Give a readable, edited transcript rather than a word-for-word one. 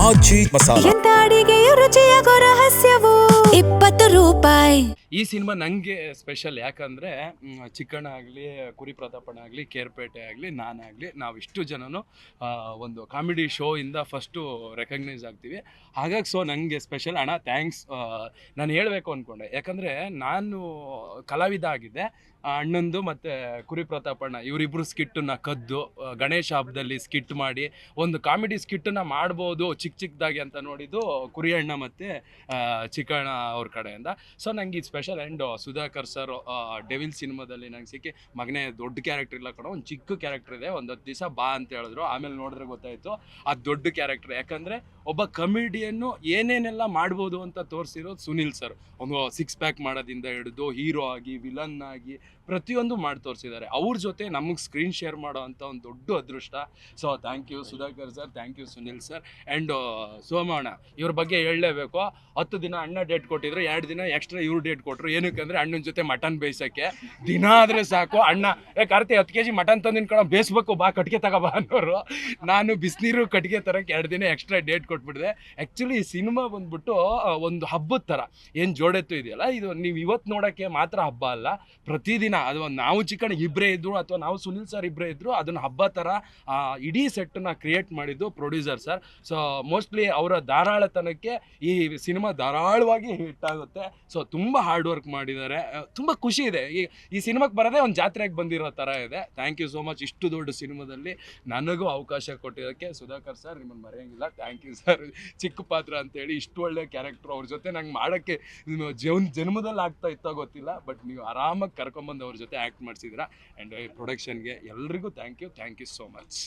ಆಚಿ ಮಸಾಲ. ಎಂತ ಅಡಿಗೆಯ ರುಚಿಯಾಗೋ ರಹಸ್ಯವು 20 ರೂಪಾಯಿ. ಈ ಸಿನಿಮಾ ನನಗೆ ಸ್ಪೆಷಲ್ ಯಾಕಂದರೆ ಚಿಕ್ಕಣ್ಣ ಆಗಲಿ, ಕುರಿ ಪ್ರತಾಪಣ್ಣ ಆಗಲಿ, ಕೇರ್ಪೇಟೆ ಆಗಲಿ, ನಾನಾಗಲಿ, ನಾವಿಷ್ಟು ಜನನು ಒಂದು ಕಾಮಿಡಿ ಶೋ ಇಂದ ಫಸ್ಟು ರೆಕಗ್ನೈಸ್ ಆಗ್ತೀವಿ. ಹಾಗಾಗಿ ಸೊ ನನಗೆ ಸ್ಪೆಷಲ್. ಅಣ್ಣ ಥ್ಯಾಂಕ್ಸ್. ನಾನು ಹೇಳಬೇಕು ಅಂದ್ಕೊಂಡೆ, ಯಾಕಂದರೆ ನಾನು ಕಲಾವಿದ ಆಗಿದ್ದೆ. ಅಣ್ಣಂದು ಮತ್ತು ಕುರಿ ಪ್ರತಾಪಣ್ಣ ಇವರಿಬ್ಬರು ಸ್ಕಿಟ್ಟನ್ನು ಕದ್ದು ಗಣೇಶ ಹಬ್ಬದಲ್ಲಿ ಸ್ಕಿಟ್ ಮಾಡಿ ಒಂದು ಕಾಮಿಡಿ ಸ್ಕಿಟ್ಟನ್ನು ಮಾಡ್ಬೋದು ಚಿಕ್ಕದಾಗಿ ಅಂತ ನೋಡಿದ್ದು ಕುರಿ ಅಣ್ಣ ಮತ್ತು ಚಿಕ್ಕಣ್ಣ ಅವ್ರ ಕಡೆಯಿಂದ. ಸೊ ನಂಗೆ ಇದು special. And Sudhakar sir devil ಸಿನಿಮಾದಲ್ಲಿ ನಂಗೆ ಸಿಕ್ಕಿ, ಮಗನೇ ದೊಡ್ಡ ಕ್ಯಾರೆಕ್ಟರ್ ಇಲ್ಲ ಕಣೋ, ಒಂದು ಚಿಕ್ಕ ಕ್ಯಾರೆಕ್ಟರ್ ಇದೆ, ಒಂದು 10 ದಿವಸ ಬಾ ಅಂತ ಹೇಳಿದ್ರು. ಆಮೇಲೆ ನೋಡಿದ್ರೆ ಗೊತ್ತಾಯಿತು ಅದು ದೊಡ್ಡ ಕ್ಯಾರೆಕ್ಟರ್. ಯಾಕಂದರೆ ಒಬ್ಬ ಕಮಿಡಿಯನ್ನು ಏನೇನೆಲ್ಲ ಮಾಡ್ಬೋದು ಅಂತ ತೋರಿಸಿರೋದು ಸುನಿಲ್ ಸರ್. ಒಂದು 6 ಪ್ಯಾಕ್ ಮಾಡೋದಿಂದ ಹಿಡಿದು ಹೀರೋ ಆಗಿ, ವಿಲನ್ ಆಗಿ ಪ್ರತಿಯೊಂದು ಮಾಡಿ ತೋರಿಸಿದ್ದಾರೆ. ಅವ್ರ ಜೊತೆ ನಮಗೆ ಸ್ಕ್ರೀನ್ ಶೇರ್ ಮಾಡೋ ಅಂಥ ಒಂದು ದೊಡ್ಡ ಅದೃಷ್ಟ. So thank you Sudhakar sir, thank you Sunil sir. And Somanna ಇವ್ರ ಬಗ್ಗೆ ಹೇಳಲೇಬೇಕು. 10 ದಿನ ಅಣ್ಣ ಡೇಟ್ ಕೊಟ್ಟಿದ್ರು, 2 ದಿನ ಎಕ್ಸ್ಟ್ರಾ ಇವ್ರು ಡೇಟ್ ಕೊಟ್ಟರು. ಏನಕ್ಕೆ ಅಂದರೆ ಅಣ್ಣನ ಜೊತೆ ಮಟನ್ ಬೇಯಿಸೋಕ್ಕೆ. ದಿನ ಆದರೆ ಸಾಕು ಅಣ್ಣ ಕಾರ್ತಿ 10 kg ಮಟನ್ ತಂದಿನ ಕಣ ಬೇಯಿಸ್ಬೇಕು, ಬಾ ಕಟ್ಟಿಗೆ ತಗೋಬಾ ಅನ್ನೋರು. ನಾನು ಬಿಸಿನೀರು ಕಟ್ಟಿಗೆ ತರಕ್ಕೆ 2 ದಿನ ಎಕ್ಸ್ಟ್ರಾ ಡೇಟ್ ಕೊಟ್ಬಿಟ್ಟಿದೆ. ಆ್ಯಕ್ಚುಲಿ ಈ ಸಿನಿಮಾ ಬಂದ್ಬಿಟ್ಟು ಒಂದು ಹಬ್ಬದ ಥರ. ಏನು ಜೋಡೆತ್ತು ಇದೆಯಲ್ಲ, ಇದು ನೀವು ಇವತ್ತು ನೋಡೋಕ್ಕೆ ಮಾತ್ರ ಹಬ್ಬ ಅಲ್ಲ, ಪ್ರತಿದಿನ. ಅದು ನಾವು ಚಿಕ್ಕಣ್ಣ ಇಬ್ಬರೇ ಇದ್ದರು ಅಥವಾ ನಾವು ಸುನಿಲ್ ಸರ್ ಇಬ್ಬರೇ ಇದ್ದರು, ಅದನ್ನು ಹಬ್ಬ ಥರ ಇಡೀ ಸೆಟ್ಟನ್ನು ಕ್ರಿಯೇಟ್ ಮಾಡಿದ್ದು ಪ್ರೊಡ್ಯೂಸರ್ ಸರ್. ಸೊ ಮೋಸ್ಟ್ಲಿ ಅವರ ಧಾರಾಳತನಕ್ಕೆ ಈ ಸಿನಿಮಾ ಧಾರಾಳವಾಗಿ ಹಿಟ್ ಆಗುತ್ತೆ. ಸೊ ತುಂಬ ಹಾರ್ಡ್ ವರ್ಕ್ ಮಾಡಿದ್ದಾರೆ. ತುಂಬ ಖುಷಿ ಇದೆ. ಈ ಸಿನಿಮಾಕ್ಕೆ ಬರೋದೇ ಒಂದು ಜಾತ್ರೆಗೆ ಬಂದಿರೋ ಥರ ಇದೆ. Thank you so much. ಇಷ್ಟು ದೊಡ್ಡ ಸಿನಿಮಾದಲ್ಲಿ ನನಗೂ ಅವಕಾಶ ಕೊಟ್ಟಿದ್ದಕ್ಕೆ ಸುಧಾಕರ್ ಸರ್, ನಿಮ್ಮನ್ನು ಮರೆಯೋಂಗಿಲ್ಲ. Thank you sir. ಚಿಕ್ಕ ಪಾತ್ರ ಅಂತೇಳಿ ಇಷ್ಟು ಒಳ್ಳೆ ಕ್ಯಾರೆಕ್ಟ್ರು ಅವ್ರ ಜೊತೆ ನಂಗೆ ಮಾಡೋಕ್ಕೆ ಜನ್ಮದಲ್ಲಿ ಆಗ್ತಾ ಇತ್ತೋ ಗೊತ್ತಿಲ್ಲ, ಬಟ್ ನೀವು ಆರಾಮಾಗಿ ಕರ್ಕೊಂಬಂದು ಅವ್ರ ಜೊತೆ ಆ್ಯಕ್ಟ್ ಮಾಡಿಸಿದ್ರ. ಆ್ಯಂಡ್ ಪ್ರೊಡಕ್ಷನ್ಗೆ ಎಲ್ರಿಗೂ ಥ್ಯಾಂಕ್ ಯು ಸೋ ಮಚ್.